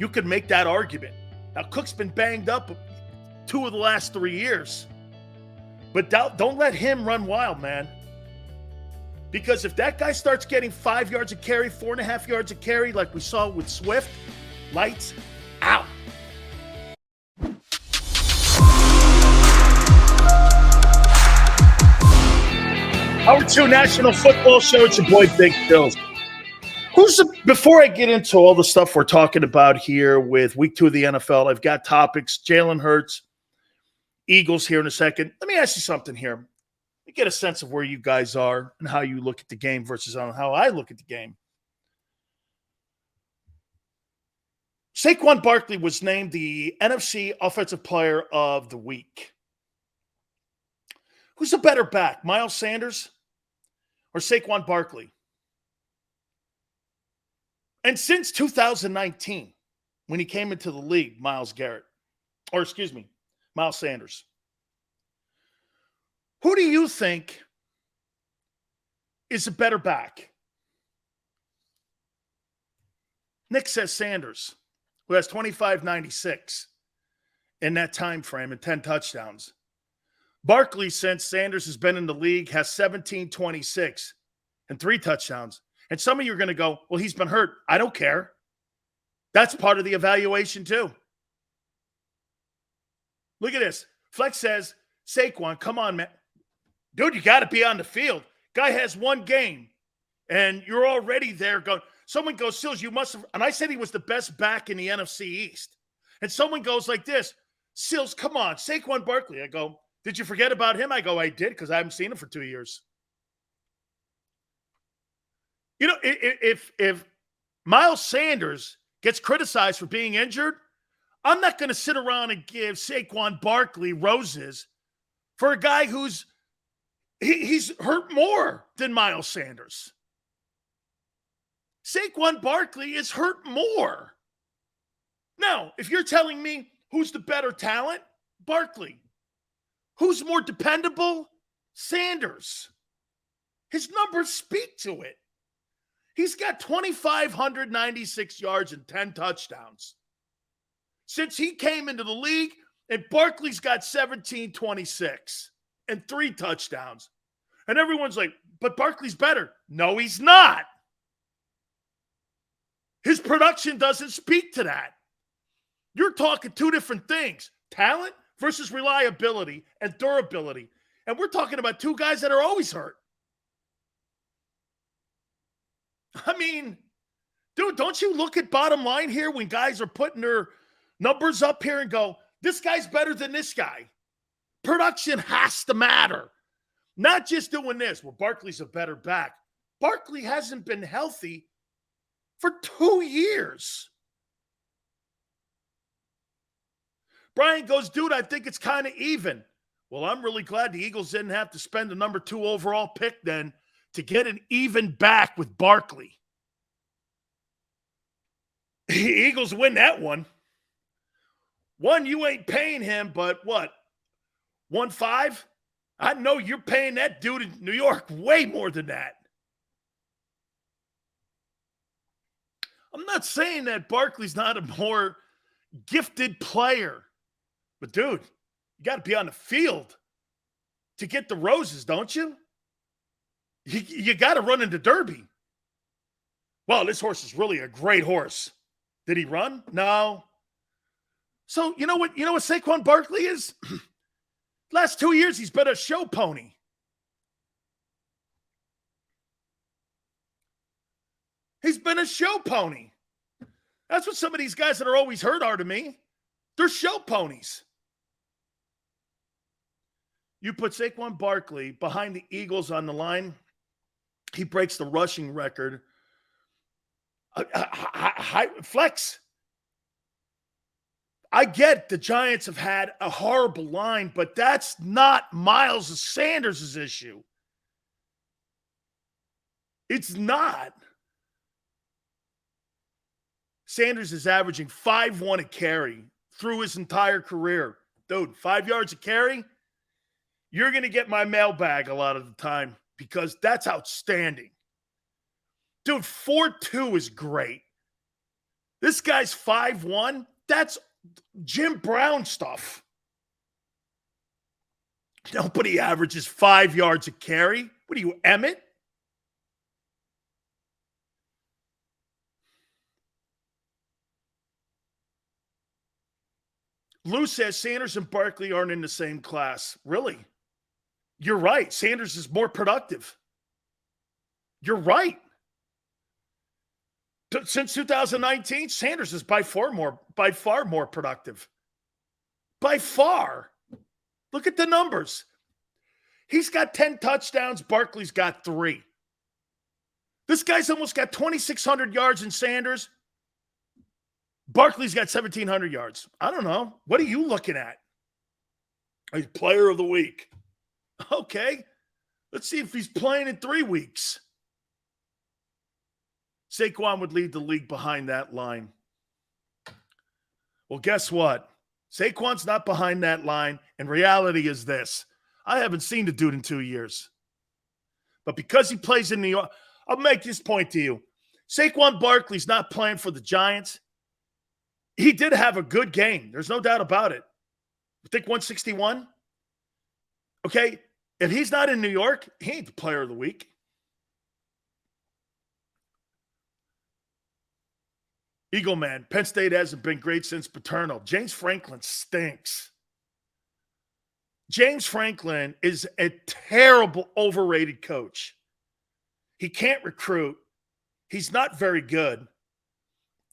You could make that argument. Now, Cook's been banged up 2 of the last 3 years. But don't let him run wild, man. Because if that guy starts getting 5 yards a carry, 4.5 yards a carry, like we saw with Swift, lights out. Hour 2 National Football Show. It's your boy, Big Bills. Before I get into all the stuff we're talking about here with week 2 of the NFL, I've got topics. Jalen Hurts, Eagles here in a second. Let me ask you something here. Let me get a sense of where you guys are and how you look at the game versus how I look at the game. Saquan Barkley was named the NFC Offensive Player of the Week. Who's a better back, Miles Sanders or Saquon Barkley? And since 2019, when he came into the league, Miles Sanders. Who do you think is a better back? Nick says Sanders, who has 25.96 in that time frame and 10 touchdowns. Barkley, since Sanders has been in the league, has 17.26 and 3 touchdowns. And some of you are going to go, well, he's been hurt. I don't care. That's part of the evaluation too. Look at this. Flex says, Saquon, come on, man. Dude, you got to be on the field. Guy has 1 game, and you're already there going. Someone goes, Sills, you must have. And I said he was the best back in the NFC East. And someone goes like this, Sills, come on, Saquon Barkley. I go, did you forget about him? I go, I did, because I haven't seen him for 2 years. You know, if Miles Sanders gets criticized for being injured, I'm not going to sit around and give Saquon Barkley roses for a guy who's he's hurt more than Miles Sanders. Saquon Barkley is hurt more. Now, if you're telling me who's the better talent, Barkley. Who's more dependable? Sanders. His numbers speak to it. He's got 2,596 yards and 10 touchdowns since he came into the league, and Barkley's got 17.26 and 3 touchdowns. And everyone's like, but Barkley's better. No, he's not. His production doesn't speak to that. You're talking 2 different things, talent versus reliability and durability. And we're talking about 2 guys that are always hurt. I mean, dude, don't you look at bottom line here when guys are putting their numbers up here and go, this guy's better than this guy? Production has to matter. Not just doing this. Well, Barkley's a better back. Barkley hasn't been healthy for 2 years. Brian goes, dude, I think it's kind of even. Well, I'm really glad the Eagles didn't have to spend the number 2 overall pick then to get an even back with Barkley. The Eagles win that one. One, you ain't paying him, but what? 1.5? I know you're paying that dude in New York way more than that. I'm not saying that Barkley's not a more gifted player. But, dude, you got to be on the field to get the roses, don't you? You got to run into Derby. Well, this horse is really a great horse. Did he run? No. So, you know what Saquon Barkley is? Last 2 years, he's been a show pony. He's been a show pony. That's what some of these guys that are always hurt are to me. They're show ponies. You put Saquon Barkley behind the Eagles on the line, he breaks the rushing record. Flex. I get the Giants have had a horrible line, but that's not Miles Sanders' issue. It's not. Sanders is averaging 5.1 a carry through his entire career. Dude, 5 yards a carry, you're going to get my mailbag a lot of the time because that's outstanding. Dude, 4.2 is great. This guy's 5'1". That's Jim Brown stuff. Nobody averages 5 yards a carry. What are you, Emmett? Lou says Sanders and Barkley aren't in the same class. Really? You're right. Sanders is more productive. You're right. Since 2019, Sanders is by far more productive. By far. Look at the numbers. He's got 10 touchdowns. Barkley's got 3. This guy's almost got 2,600 yards in Sanders. Barkley's got 1,700 yards. I don't know. What are you looking at? He's player of the week. Okay. Let's see if he's playing in 3 weeks. Saquon would lead the league behind that line. Well, guess what? Saquon's not behind that line, and reality is this. I haven't seen the dude in 2 years. But because he plays in New York, I'll make this point to you. Saquon Barkley's not playing for the Giants. He did have a good game. There's no doubt about it. I think 161. Okay? If he's not in New York, he ain't the player of the week. Eagle Man, Penn State hasn't been great since Paterno. James Franklin stinks. James Franklin is a terrible, overrated coach. He can't recruit. He's not very good.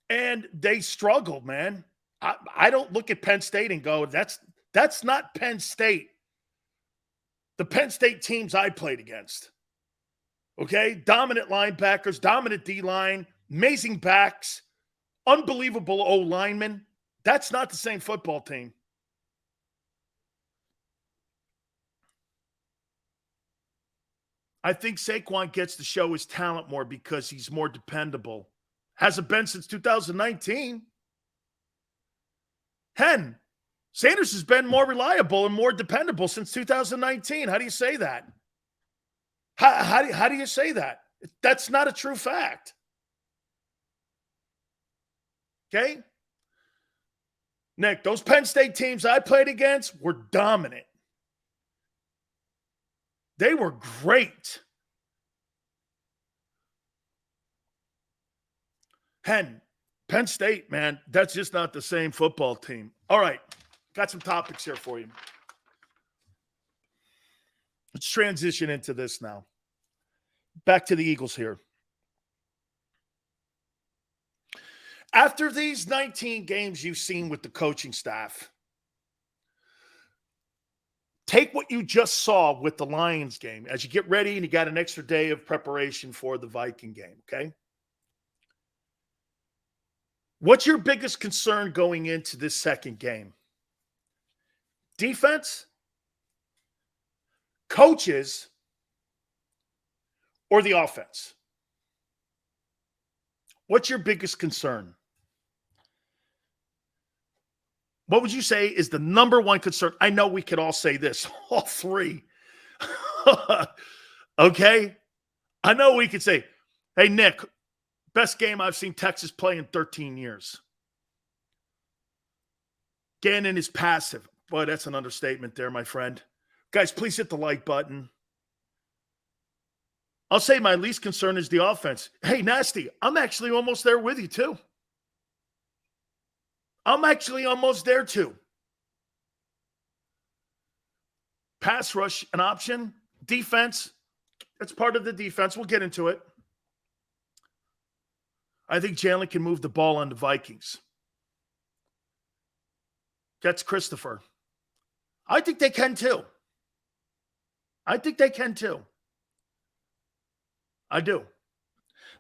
And they struggled, man. I don't look at Penn State and go, that's not Penn State. The Penn State teams I played against. Okay? Dominant linebackers, dominant D-line, amazing backs, unbelievable O-linemen. That's not the same football team. I think Saquon gets to show his talent more because he's more dependable. Hasn't been since 2019. Sanders has been more reliable and more dependable since 2019. How do you say that? How do you say that? That's not a true fact. Okay? Nick, those Penn State teams I played against were dominant. They were great. Penn State, man, that's just not the same football team. All right, got some topics here for you. Let's transition into this now. Back to the Eagles here. After these 19 games you've seen with the coaching staff, take what you just saw with the Lions game as you get ready and you got an extra day of preparation for the Viking game, okay? What's your biggest concern going into this second game? Defense, coaches, or the offense? What's your biggest concern? What would you say is the number one concern? I know we could all say this, all three. Okay? I know we could say, hey, Nick, best game I've seen Texas play in 13 years. Gannon is passive. Boy, that's an understatement there, my friend. Guys, please hit the like button. I'll say my least concern is the offense. Hey, Nasty, I'm actually almost there with you, too. I'm actually almost there, too. Pass rush, an option. Defense, that's part of the defense. We'll get into it. I think Jalen can move the ball on the Vikings. That's Christopher. I think they can, too. I do.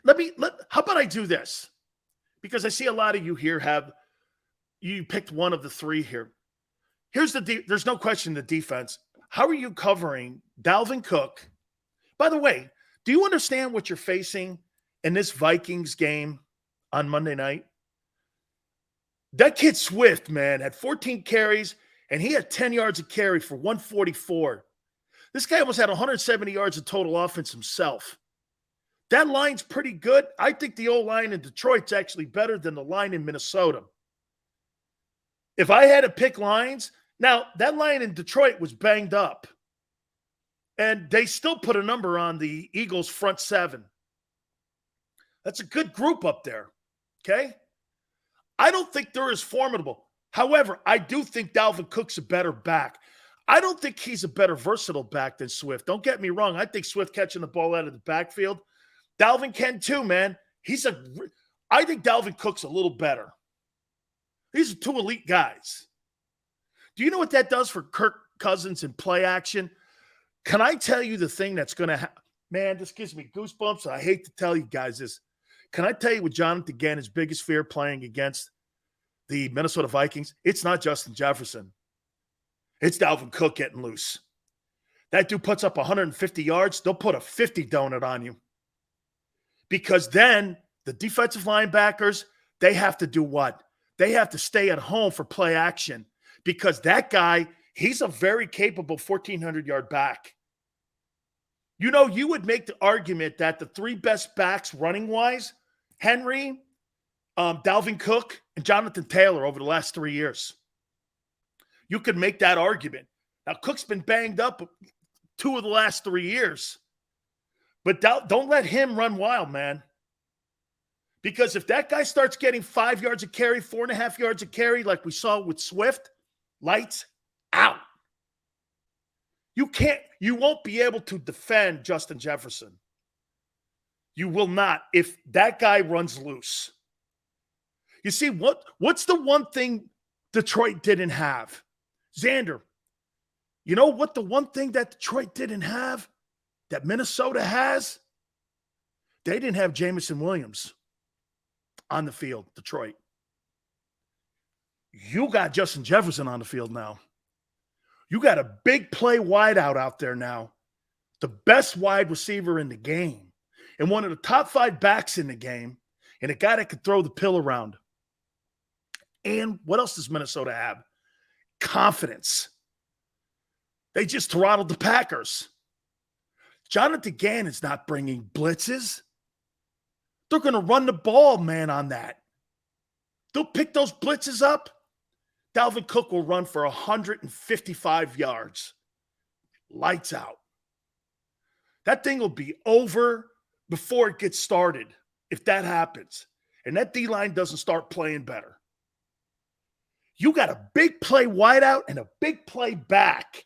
How about I do this? Because I see a lot of you here you picked one of the three here. There's no question the defense. How are you covering Dalvin Cook? By the way, do you understand what you're facing in this Vikings game on Monday night? That kid Swift, man, had 14 carries, and he had 10 yards a carry for 144. This guy almost had 170 yards of total offense himself. That line's pretty good. I think the O-line in Detroit's actually better than the line in Minnesota. If I had to pick lines, now that line in Detroit was banged up. And they still put a number on the Eagles' front seven. That's a good group up there, okay? I don't think they're as formidable. However, I do think Dalvin Cook's a better back. I don't think he's a better versatile back than Swift. Don't get me wrong. I think Swift catching the ball out of the backfield. Dalvin can too, man. I think Dalvin Cook's a little better. These are two elite guys. Do you know what that does for Kirk Cousins in play action? Can I tell you the thing that's going to happen? Man, this gives me goosebumps. I hate to tell you guys this. Can I tell you what Jonathan Gannon's biggest fear playing against the Minnesota Vikings? It's not Justin Jefferson. It's Dalvin Cook getting loose. That dude puts up 150 yards, they'll put a 50 donut on you. Because then the defensive linebackers, they have to do what? They have to stay at home for play action. Because that guy, he's a very capable 1,400-yard back. You know, you would make the argument that the three best backs running-wise, Henry, Dalvin Cook, and Jonathan Taylor over the last 3 years. You could make that argument. Now, Cook's been banged up 2 of the last 3 years. But don't let him run wild, man. Because if that guy starts getting 5 yards a carry, 4.5 yards a carry, like we saw with Swift, lights out. You won't be able to defend Justin Jefferson. You will not if that guy runs loose. You see, what's the one thing Detroit didn't have? Xander, you know what the one thing that Detroit didn't have that Minnesota has? They didn't have Jameson Williams on the field, Detroit. You got Justin Jefferson on the field now. You got a big play wideout out there now. The best wide receiver in the game. And one of the top 5 backs in the game. And a guy that could throw the pill around. And what else does Minnesota have? Confidence. They just throttled the Packers. Jonathan Gannon's not bringing blitzes. They're going to run the ball, man, on that. They'll pick those blitzes up. Dalvin Cook will run for 155 yards. Lights out. That thing will be over before it gets started if that happens. And that D-line doesn't start playing better. You got a big play wideout and a big play back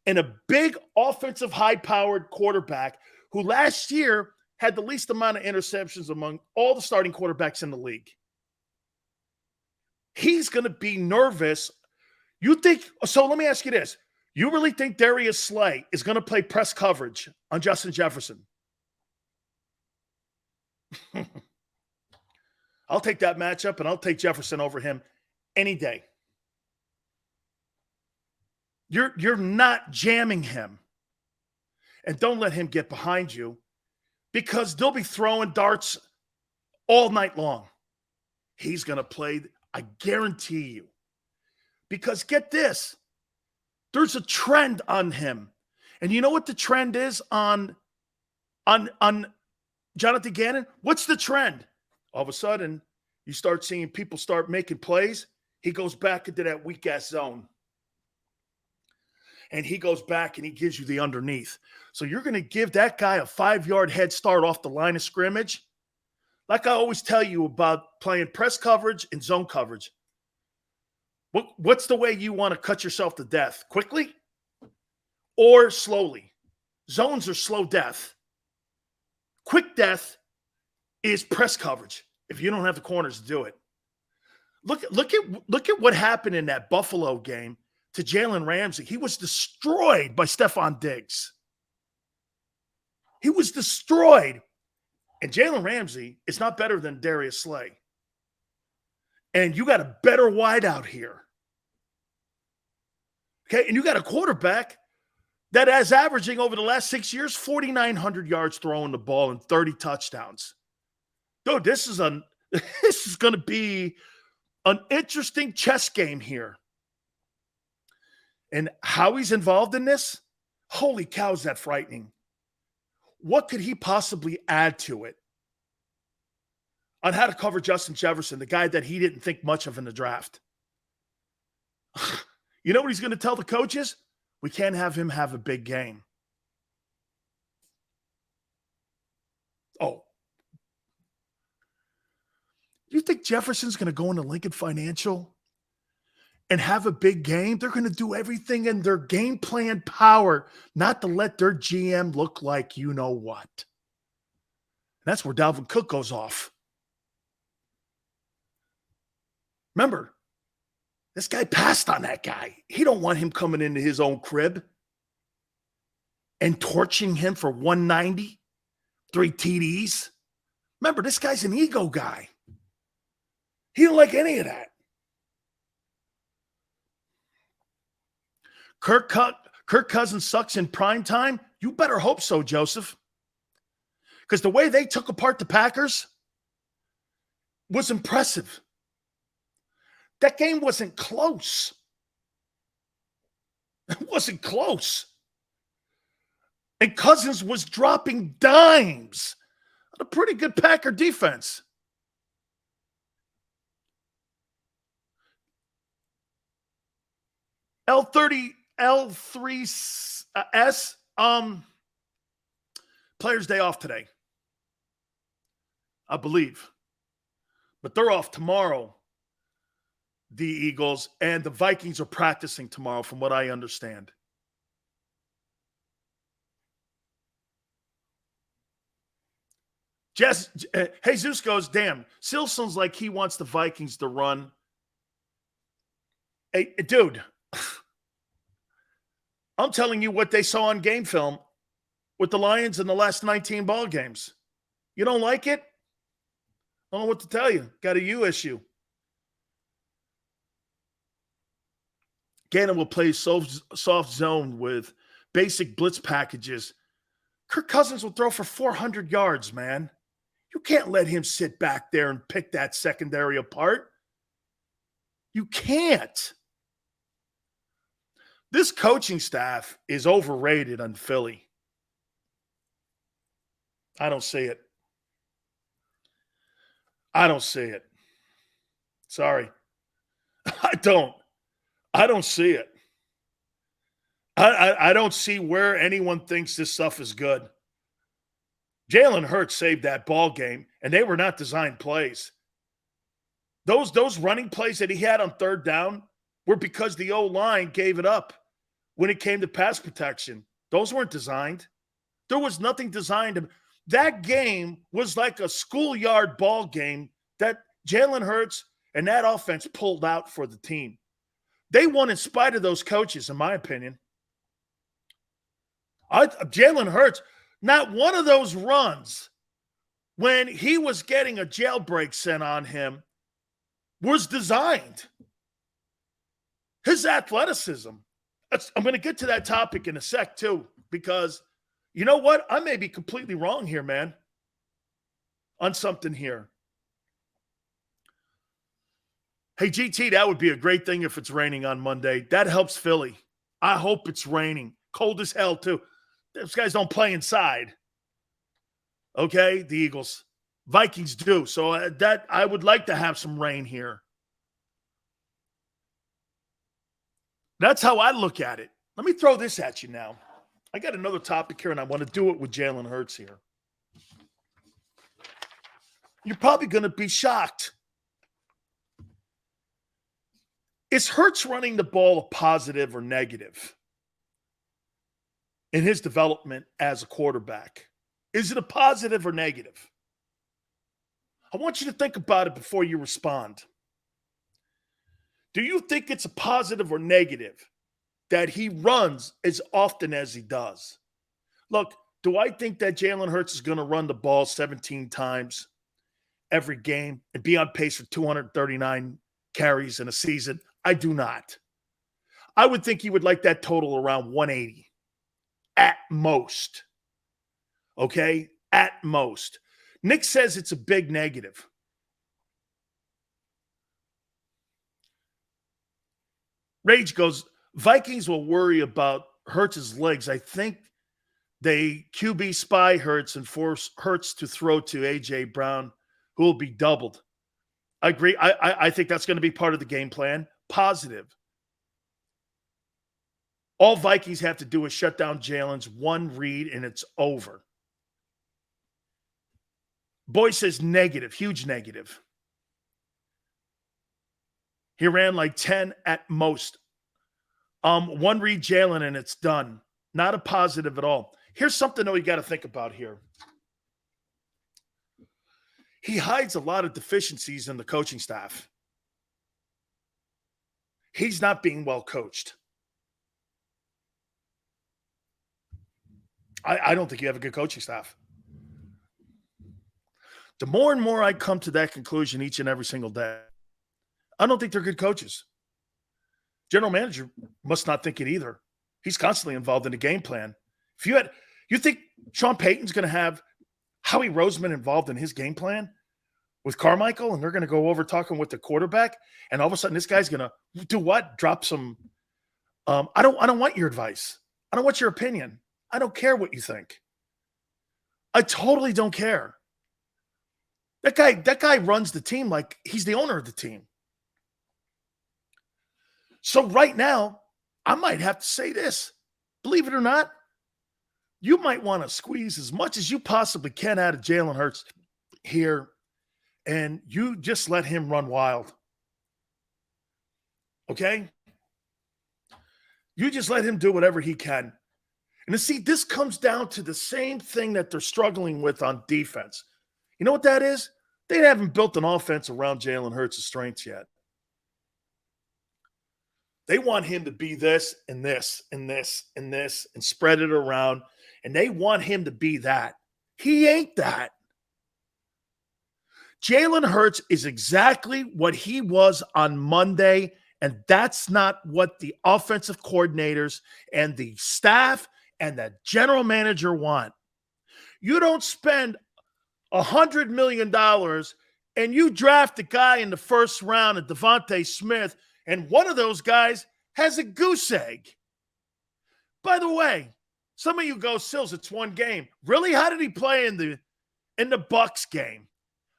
and a big offensive high-powered quarterback who last year had the least amount of interceptions among all the starting quarterbacks in the league. He's going to be nervous. You think – so let me ask you this. You really think Darius Slay is going to play press coverage on Justin Jefferson? I'll take that matchup, and I'll take Jefferson over him any day. You're not jamming him. And don't let him get behind you because they'll be throwing darts all night long. He's going to play – I guarantee you. Because get this, there's a trend on him. And you know what the trend is on Jonathan Gannon? What's the trend? All of a sudden, you start seeing people start making plays. He goes back into that weak-ass zone. And he goes back and he gives you the underneath. So you're going to give that guy a 5-yard head start off the line of scrimmage? Like I always tell you about playing press coverage and zone coverage. What's the way you want to cut yourself to death? Quickly or slowly? Zones are slow death. Quick death is press coverage if you don't have the corners to do it. Look at what happened in that Buffalo game to Jalen Ramsey. He was destroyed by Stephon Diggs. He was destroyed. And Jalen Ramsey is not better than Darius Slay. And you got a better wideout here. Okay, and you got a quarterback that is averaging over the last 6 years 4,900 yards throwing the ball and 30 touchdowns. Dude, this is going to be an interesting chess game here. And how he's involved in this, holy cow, is that frightening. what could he possibly add to it on how to cover Justin Jefferson, the guy that he didn't think much of in the draft? You know what he's going to tell the coaches? We can't have him have a big game. Oh. You think Jefferson's going to go into Lincoln Financial and have a big game? They're going to do everything in their game plan power not to let their GM look like you know what. And that's where Dalvin Cook goes off. Remember, this guy passed on that guy. He don't want him coming into his own crib and torching him for 190, 3 TDs. Remember, this guy's an ego guy. He don't like any of that. Kirk Cousins sucks in prime time? You better hope so, Joseph. Because the way they took apart the Packers was impressive. That game wasn't close. It wasn't close. And Cousins was dropping dimes on a pretty good Packer defense. L3S, Players' Day off today, I believe. But they're off tomorrow, the Eagles, and the Vikings are practicing tomorrow, from what I understand. Jesus goes, damn, still sounds like he wants the Vikings to run. Hey, dude, I'm telling you what they saw on game film with the Lions in the last 19 ball games. You don't like it? I don't know what to tell you. Got a U issue. Gannon will play soft zone with basic blitz packages. Kirk Cousins will throw for 400 yards, man. You can't let him sit back there and pick that secondary apart. You can't. This coaching staff is overrated on Philly. I don't see it. I don't see it. Sorry. I don't see it. I don't see where anyone thinks this stuff is good. Jalen Hurts saved that ball game, and they were not designed plays. Those running plays that he had on third down were because the O-line gave it up when it came to pass protection. Those weren't designed. There was nothing designed. That game was like a schoolyard ball game that Jalen Hurts and that offense pulled out for the team. They won in spite of those coaches, in my opinion. Jalen Hurts, not one of those runs when he was getting a jailbreak sent on him was designed. His athleticism. I'm going to get to that topic in a sec, too, because you know what? I may be completely wrong here, man, on something here. Hey, GT, that would be a great thing if it's raining on Monday. That helps Philly. I hope it's raining. Cold as hell, too. Those guys don't play inside. Okay, the Eagles. Vikings do. So that I would like to have some rain here. That's how I look at it. Let me throw this at you now. I got another topic here, and I want to do it with Jalen Hurts here. You're probably going to be shocked. Is Hurts running the ball a positive or negative in his development as a quarterback? Is it a positive or negative? I want you to think about it before you respond. Do you think it's a positive or negative that he runs as often as he does? Look, do I think that Jalen Hurts is going to run the ball 17 times every game and be on pace for 239 carries in a season? I do not. I would think he would like that total around 180 at most. Okay? At most. Nick says it's a big negative. Rage goes, Vikings will worry about Hurts' legs. I think They QB spy Hurts and force Hurts to throw to A.J. Brown, who will be doubled. I agree. I think that's going to be part of the game plan. Positive. All Vikings have to do is shut down Jalen's one read, and it's over. Boy says negative, huge negative. He ran like 10 at most. One read Jalen, and it's done. Not a positive at all. Here's something, though, you got to think about here. He hides a lot of deficiencies in the coaching staff. He's not being well coached. I don't think you have a good coaching staff. The more and more I come to that conclusion each and every single day, I don't think they're good coaches. General manager must not think it either. He's constantly involved in the game plan. You think Sean Payton's going to have Howie Roseman involved in his game plan with Carmichael, and they're going to go over talking with the quarterback, and all of a sudden this guy's going to do what? Drop some. I don't want your advice. I don't want your opinion. I don't care what you think. I totally don't care. That guy runs the team like he's the owner of the team. So right now, I might have to say this. Believe it or not, you might want to squeeze as much as you possibly can out of Jalen Hurts here, and you just let him run wild. Okay? You just let him do whatever he can. And to see, this comes down to the same thing that they're struggling with on defense. You know what that is? They haven't built an offense around Jalen Hurts' strengths yet. They want him to be this and this and this and this and spread it around, and they want him to be that. He ain't that. Jalen Hurts is exactly what he was on Monday, and that's not what the offensive coordinators and the staff and the general manager want. You don't spend $100 million and you draft a guy in the first round at Devontae Smith, and one of those guys has a goose egg. By the way, some of you go, Sills, it's one game. Really? How did he play in the Bucks game?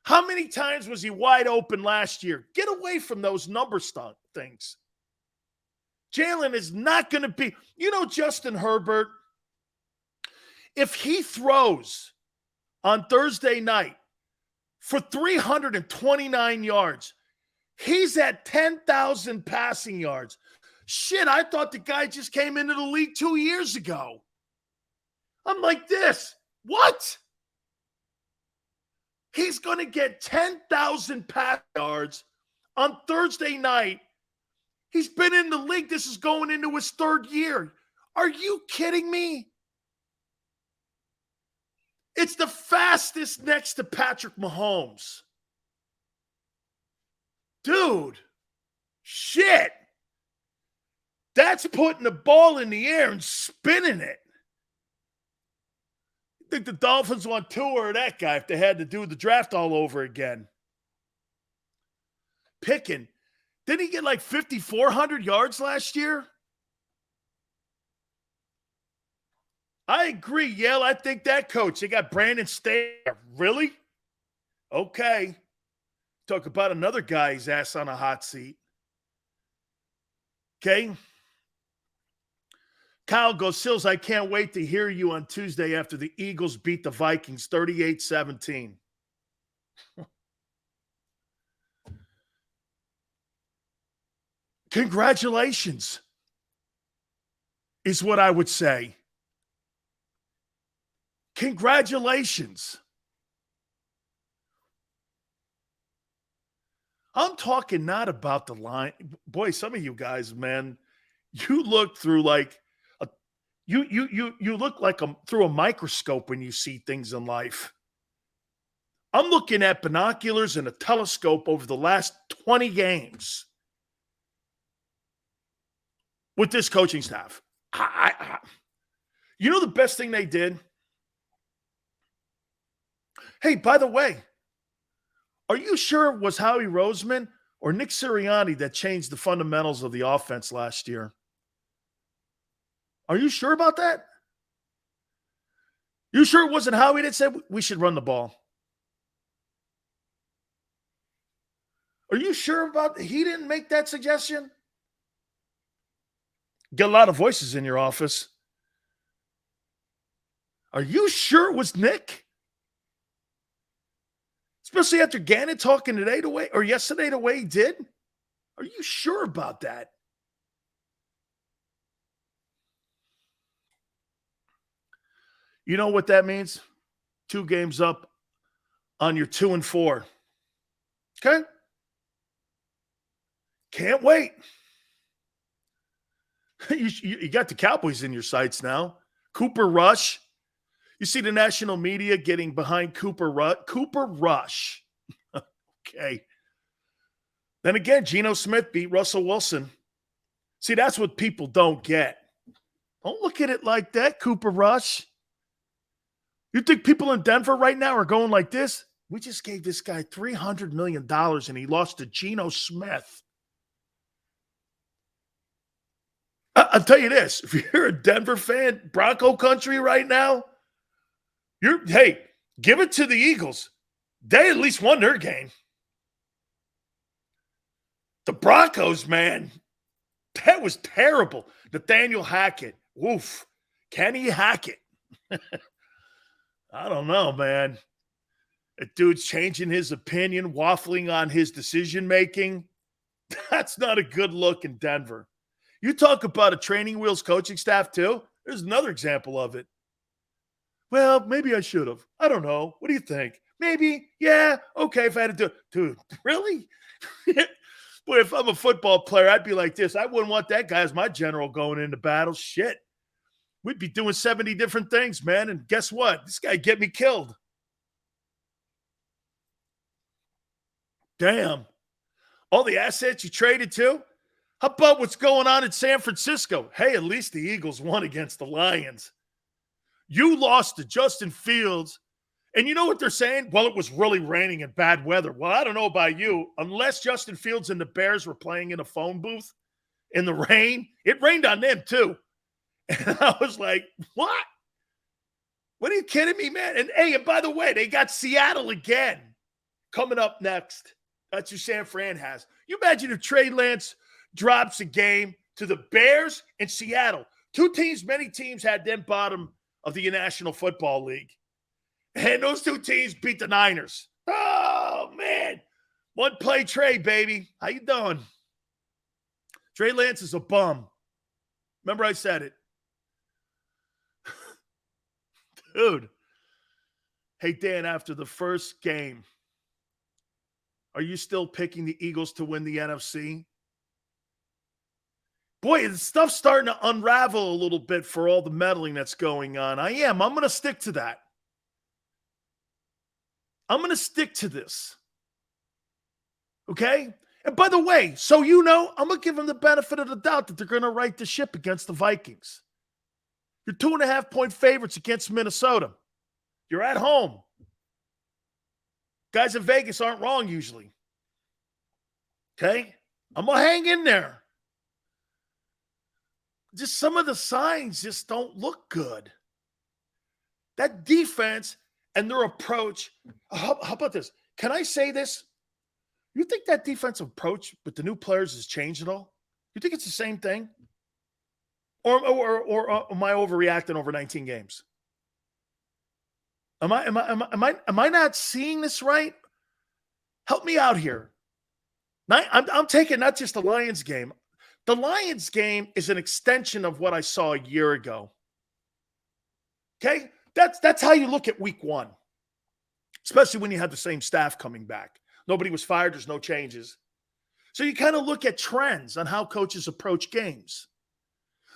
How many times was he wide open last year? Get away from those number things. Jalen is not going to be, Justin Herbert, if he throws on Thursday night for 329 yards, he's at 10,000 passing yards. Shit, I thought the guy just came into the league 2 years ago. I'm like this. What? He's going to get 10,000 pass yards on Thursday night. He's been in the league. This is going into his third year. Are you kidding me? It's the fastest next to Patrick Mahomes. Dude, shit. That's putting the ball in the air and spinning it. I think the Dolphins want Tua or that guy if they had to do the draft all over again. Picking. Didn't he get like 5,400 yards last year? I agree, Yale. I think that coach. They got Brandon Staley. Really? Okay. Talk about another guy's ass on a hot seat. Okay. Kyle goes, Sills, I can't wait to hear you on Tuesday after the Eagles beat the Vikings 38-17. Congratulations is what I would say. Congratulations. I'm talking not about the line. Boy, some of you guys, man, you look through like you look like through a microscope when you see things in life. I'm looking at binoculars and a telescope over the last 20 games with this coaching staff. You know the best thing they did? Hey, by the way, are you sure it was Howie Roseman or Nick Sirianni that changed the fundamentals of the offense last year? Are you sure about that? You sure it wasn't Howie that said we should run the ball? Are you sure about he didn't make that suggestion? Get a lot of voices in your office. Are you sure it was Nick? Especially after Gannon talking today the way, or yesterday the way he did? Are you sure about that? You know what that means? 2 games up on your 2 and 4. Okay? Can't wait. You got the Cowboys in your sights now. Cooper Rush. You see the national media getting behind Cooper Rush. Cooper Rush. Okay. Then again, Geno Smith beat Russell Wilson. See, that's what people don't get. Don't look at it like that, Cooper Rush. You think people in Denver right now are going like this? We just gave this guy $300 million and he lost to Geno Smith. I'll tell you this. If you're a Denver fan, Bronco country right now, hey, give it to the Eagles. They at least won their game. The Broncos, man, that was terrible. Nathaniel Hackett. Woof. Kenny Hackett. I don't know, man. That dude's changing his opinion, waffling on his decision-making. That's not a good look in Denver. You talk about a training wheels coaching staff, too. There's another example of it. Well, maybe I should have. I don't know. What do you think? Maybe. Yeah. Okay, if I had to do it. Dude, really? Boy, if I'm a football player, I'd be like this. I wouldn't want that guy as my general going into battle. Shit. We'd be doing 70 different things, man. And guess what? This guy get me killed. Damn. All the assets you traded to? How about what's going on in San Francisco? Hey, at least the Eagles won against the Lions. You lost to Justin Fields. And you know what they're saying? Well, it was really raining and bad weather. Well, I don't know about you. Unless Justin Fields and the Bears were playing in a phone booth in the rain, it rained on them too. And I was like, what? What are you kidding me, man? And hey, and by the way, they got Seattle again coming up next. That's who San Fran has. You imagine if Trey Lance drops a game to the Bears and Seattle. 2 teams, many teams had them bottom of the National Football League. And those 2 teams beat the Niners. Oh, man. One play Trey, baby. How you doing? Trey Lance is a bum. Remember I said it. Dude. Hey, Dan, after the first game, are you still picking the Eagles to win the NFC? Boy, the stuff's starting to unravel a little bit for all the meddling that's going on. I am. I'm going to stick to that. I'm going to stick to this. Okay? And by the way, so you know, I'm going to give them the benefit of the doubt that they're going to right the ship against the Vikings. You're 2.5-point favorites against Minnesota. You're at home. Guys in Vegas aren't wrong usually. Okay? I'm going to hang in there. Just some of the signs just don't look good. That defense and their approach. How about this? Can I say this? You think that defensive approach with the new players has changed at all? You think it's the same thing? Or am I overreacting over 19 games? Am I not seeing this right? Help me out here. I'm taking not just the Lions game. The Lions game is an extension of what I saw a year ago. Okay? That's how you look at week 1, especially when you have the same staff coming back. Nobody was fired. There's no changes. So you kind of look at trends on how coaches approach games.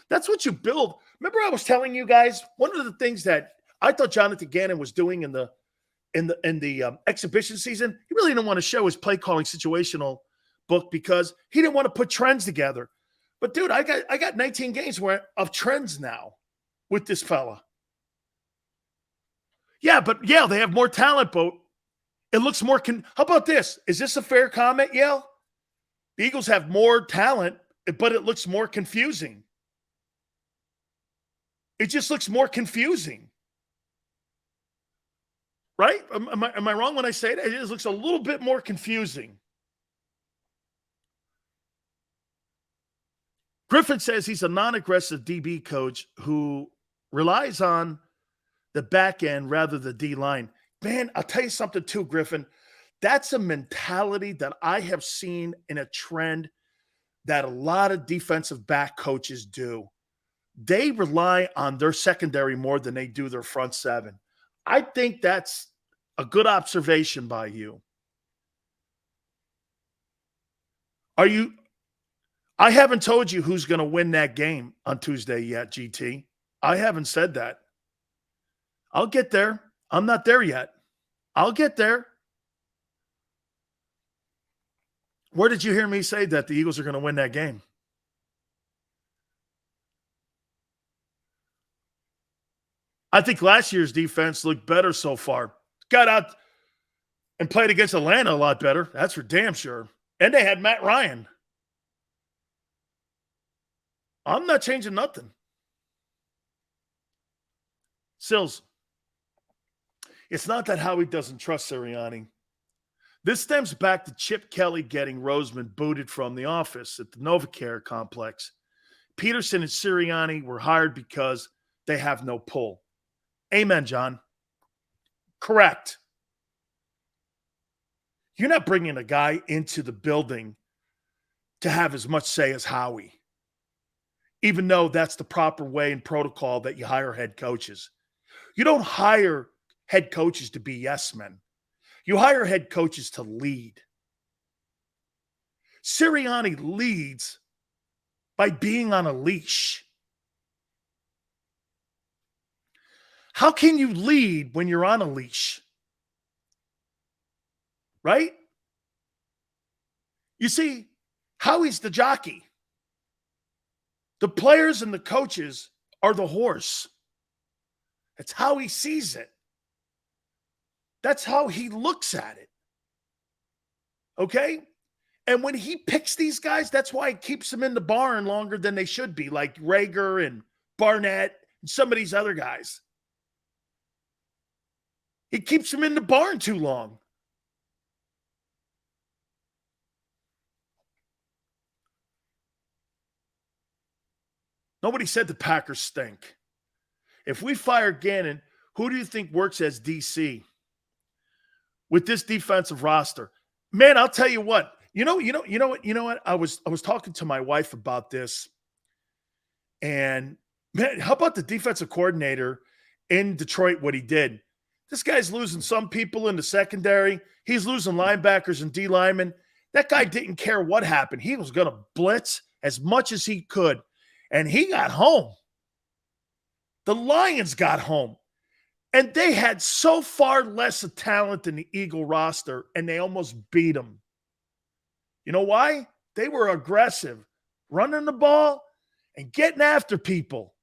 That's what you build. Remember I was telling you guys, one of the things that I thought Jonathan Gannon was doing in the exhibition season, he really didn't want to show his play calling situational book because he didn't want to put trends together. But dude, I got 19 games of trends now with this fella. Yeah, but Yale, they have more talent, but it looks more. How about this? Is this a fair comment, Yale? The Eagles have more talent, but it looks more confusing. It just looks more confusing. Right? Am I wrong when I say that? It just looks a little bit more confusing. Griffin says he's a non-aggressive DB coach who relies on the back end rather than the D line. Man, I'll tell you something too, Griffin. That's a mentality that I have seen in a trend that a lot of defensive back coaches do. They rely on their secondary more than they do their front seven. I think that's a good observation by you. I haven't told you who's going to win that game on Tuesday yet, GT. I haven't said that. I'll get there. I'm not there yet. I'll get there. Where did you hear me say that the Eagles are going to win that game? I think last year's defense looked better so far. Got out and played against Atlanta a lot better. That's for damn sure. And they had Matt Ryan. I'm not changing nothing. Sills, it's not that Howie doesn't trust Sirianni. This stems back to Chip Kelly getting Roseman booted from the office at the NovaCare complex. Peterson and Sirianni were hired because they have no pull. Amen, John. Correct. You're not bringing a guy into the building to have as much say as Howie, even though that's the proper way and protocol that you hire head coaches. You don't hire head coaches to be yes men. You hire head coaches to lead. Sirianni leads by being on a leash. How can you lead when you're on a leash? Right? You see, Howie's the jockey. The players and the coaches are the horse. That's how he sees it. That's how he looks at it. Okay? And when he picks these guys, that's why he keeps them in the barn longer than they should be, like Rager and Barnett and some of these other guys. He keeps them in the barn too long. Nobody said the Packers stink. If we fire Gannon, who do you think works as DC with this defensive roster? Man, I'll tell you what. You know what? I was talking to my wife about this, and man, how about the defensive coordinator in Detroit? What he did. This guy's losing some people in the secondary. He's losing linebackers and D linemen. That guy didn't care what happened. He was going to blitz as much as he could, and he got home. The Lions got home, and they had so far less of talent than the Eagle roster, and they almost beat them. You know why? They were aggressive, running the ball and getting after people.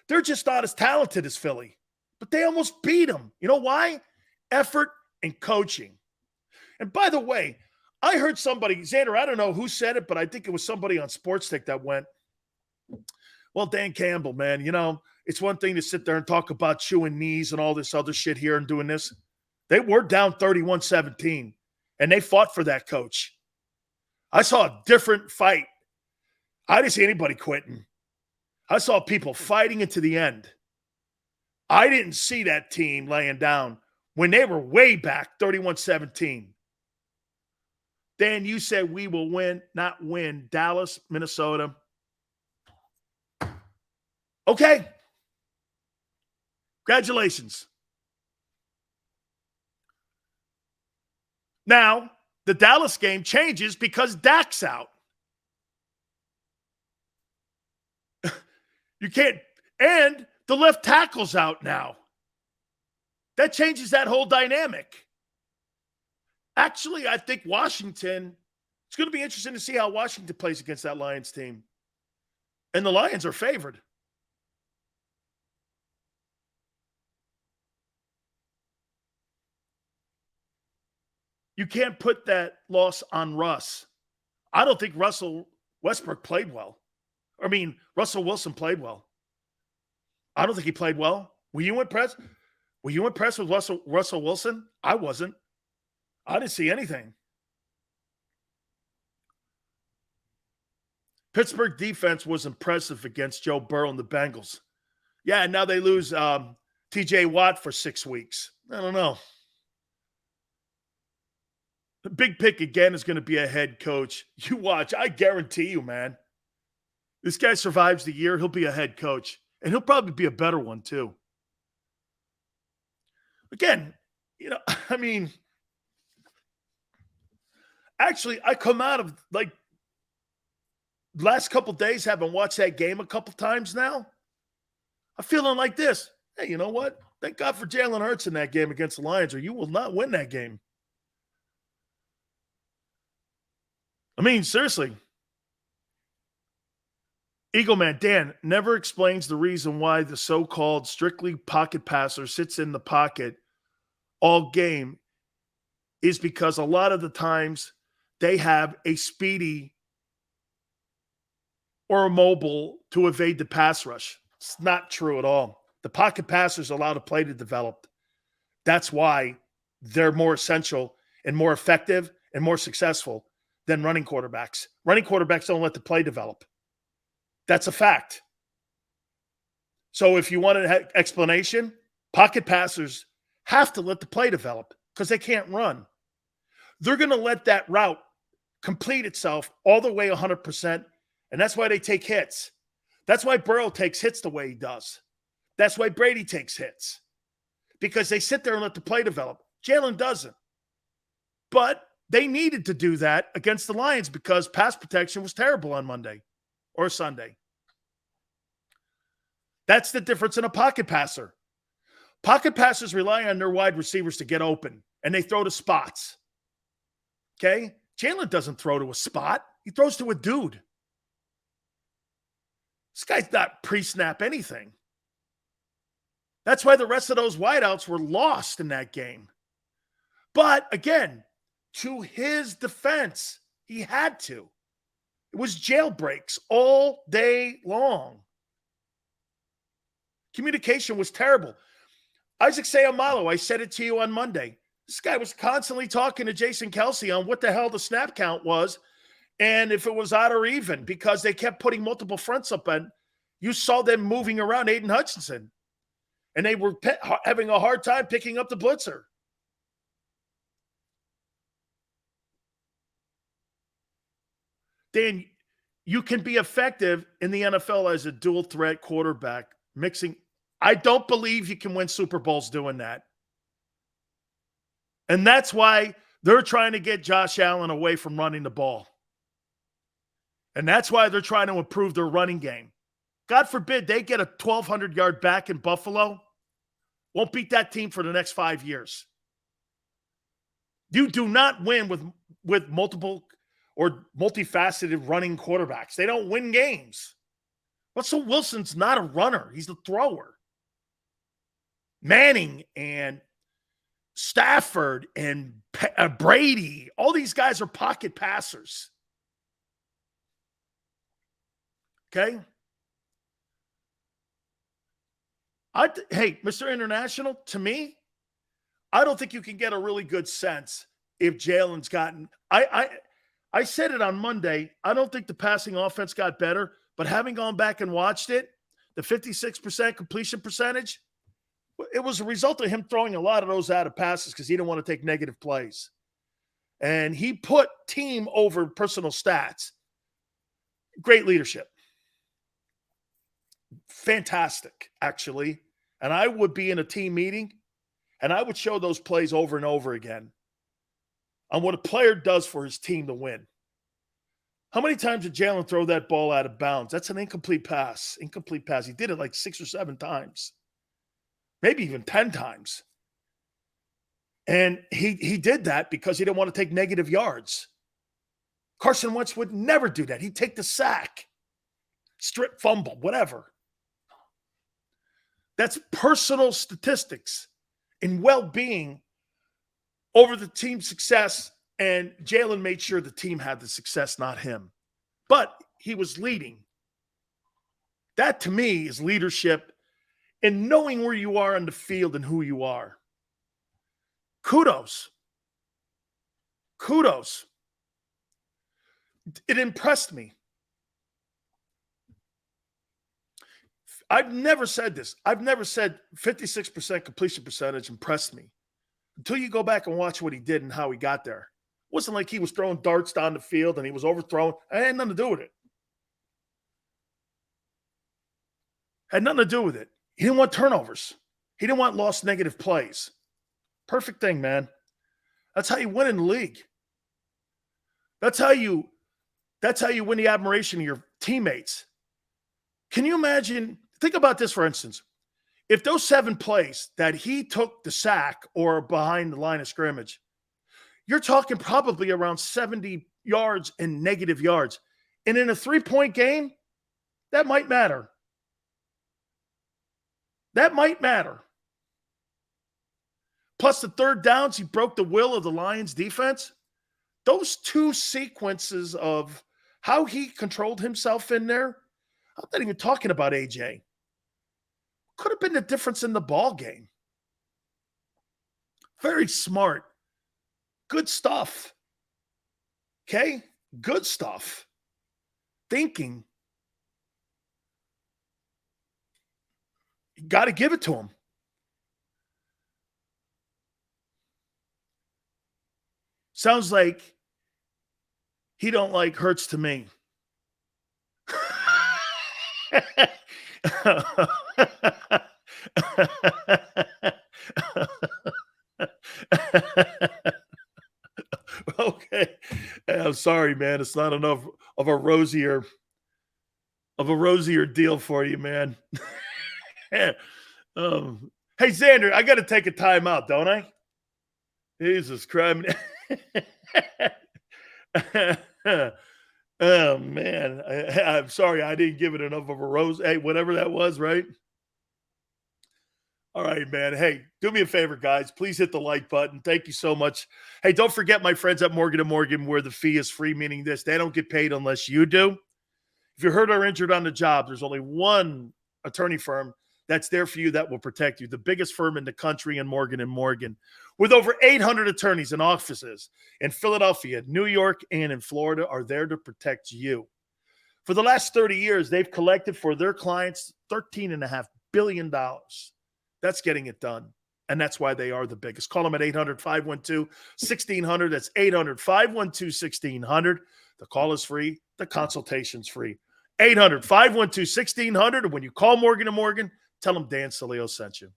They're just not as talented as Philly, but they almost beat them. You know why? Effort and coaching. And by the way, I heard somebody, Xander, I don't know who said it, but I think it was somebody on Sports Tech that went, well, Dan Campbell, man, you know, it's one thing to sit there and talk about chewing knees and all this other shit here and doing this. They were down 31-17, and they fought for that coach. I saw a different fight. I didn't see anybody quitting. I saw people fighting it to the end. I didn't see that team laying down when they were way back 31-17. Dan, you said we will win, not win. Dallas, Minnesota. Okay. Congratulations. Now, the Dallas game changes because Dak's out. You can't, and the left tackle's out now. That changes that whole dynamic. Actually, I think Washington, it's going to be interesting to see how Washington plays against that Lions team. And the Lions are favored. You can't put that loss on Russ. I don't think Russell Westbrook played well. I mean, Russell Wilson played well. I don't think he played well. Were you impressed? Were you impressed with Russell Wilson? I wasn't. I didn't see anything. Pittsburgh defense was impressive against Joe Burrow and the Bengals. Yeah, now they lose TJ Watt for 6 weeks. I don't know. The big pick again is going to be a head coach. You watch. I guarantee you, man. This guy survives the year, he'll be a head coach. And he'll probably be a better one, too. Again, I mean, actually, I come out of, last couple days, having watched that game a couple times now. I'm feeling like this. Hey, you know what? Thank God for Jalen Hurts in that game against the Lions, or you will not win that game. I mean, seriously. Eagle Man Dan never explains the reason why the so-called strictly pocket passer sits in the pocket all game is because a lot of the times they have a speedy or a mobile to evade the pass rush. It's not true at all. The pocket passers allow the play to develop. That's why they're more essential and more effective and more successful than running quarterbacks. Running quarterbacks don't let the play develop. That's a fact. So if you want an explanation, pocket passers have to let the play develop because they can't run. They're going to let that route complete itself all the way 100%, and that's why they take hits. That's why Burrow takes hits the way he does. That's why Brady takes hits, because they sit there and let the play develop. Jalen doesn't. But they needed to do that against the Lions because pass protection was terrible on Monday or Sunday. That's the difference in a pocket passer. Pocket passers rely on their wide receivers to get open, and they throw to spots. Okay? Jalen doesn't throw to a spot. He throws to a dude. This guy's not pre-snap anything. That's why the rest of those wideouts were lost in that game. But, again, to his defense, he had to. It was jailbreaks all day long. Communication was terrible. Isaac Seumalo, I said it to you on Monday. This guy was constantly talking to Jason Kelsey on what the hell the snap count was and if it was odd or even, because they kept putting multiple fronts up, and you saw them moving around Aiden Hutchinson, and they were having a hard time picking up the blitzer. Dan, you can be effective in the NFL as a dual threat quarterback, mixing. I don't believe you can win Super Bowls doing that. And that's why they're trying to get Josh Allen away from running the ball. And that's why they're trying to improve their running game. God forbid they get a 1,200-yard back in Buffalo. Won't beat that team for the next 5 years. You do not win with multiple or multifaceted running quarterbacks. They don't win games. Russell Wilson's not a runner. He's a thrower. Manning and Stafford and Brady, all these guys are pocket passers. Okay? Hey, Mr. International, to me, I don't think you can get a really good sense if Jalen's gotten – I said it on Monday. I don't think the passing offense got better, but having gone back and watched it, the 56% completion percentage, it was a result of him throwing a lot of those out of passes because he didn't want to take negative plays. And he put team over personal stats. Great leadership. Fantastic, actually. And I would be in a team meeting, and I would show those plays over and over again on what a player does for his team to win. How many times did Jalen throw that ball out of bounds? That's an incomplete pass. Incomplete pass. He did it like 6 or 7 times. Maybe even 10 times. And he did that because he didn't want to take negative yards. Carson Wentz would never do that. He'd take the sack, strip fumble, whatever. That's personal statistics and well-being over the team's success, and Jalen made sure the team had the success, not him. But he was leading. That, to me, is leadership and knowing where you are on the field and who you are. Kudos. It impressed me. I've never said this. I've never said 56% completion percentage impressed me until you go back and watch what he did and how he got there. It wasn't like he was throwing darts down the field and he was overthrown. It had nothing to do with it. He didn't want turnovers. He didn't want lost negative plays. Perfect thing, man. That's how you win in the league. That's how you win the admiration of your teammates. Can you imagine? Think about this, for instance. If those 7 plays that he took the sack or behind the line of scrimmage, you're talking probably around 70 yards and negative yards. And in a 3-point game, that might matter. Plus the third downs, he broke the will of the Lions defense. Those 2 sequences of how he controlled himself in there, I'm not even talking about AJ. Could have been the difference in the ball game. Very smart. Good stuff. Okay? Good stuff. Thinking. You got to give it to him. Sounds like he don't like Hurts to me. Okay. I'm sorry, man. It's not enough of a rosier deal for you, man. Hey, Xander, I got to take a timeout, don't I? Jesus Christ. Oh, man. I'm sorry I didn't give it enough of a rose. Hey, whatever that was, right? All right, man. Hey, do me a favor, guys. Please hit the like button. Thank you so much. Hey, don't forget my friends at Morgan & Morgan, where the fee is free, meaning this. They don't get paid unless you do. If you're hurt or injured on the job, there's only one attorney firm that's there for you that will protect you. The biggest firm in the country in Morgan & Morgan, with over 800 attorneys and offices in Philadelphia, New York, and in Florida, are there to protect you. For the last 30 years, they've collected for their clients $13.5 billion. That's getting it done, and that's why they are the biggest. Call them at 800-512-1600. That's 800-512-1600. The call is free. The consultation's free. 800-512-1600. And when you call Morgan & Morgan, tell them Dan Sileo sent you.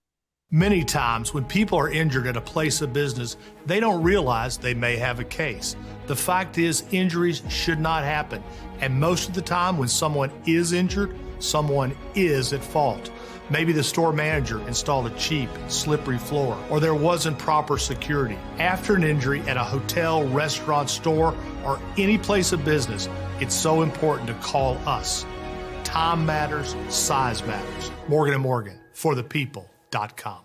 Many times when people are injured at a place of business, they don't realize they may have a case. The fact is, injuries should not happen. And most of the time when someone is injured, someone is at fault. Maybe the store manager installed a cheap, slippery floor, or there wasn't proper security. After an injury at a hotel, restaurant, store, or any place of business, it's so important to call us. Time matters, size matters. Morgan & Morgan, for the people.com.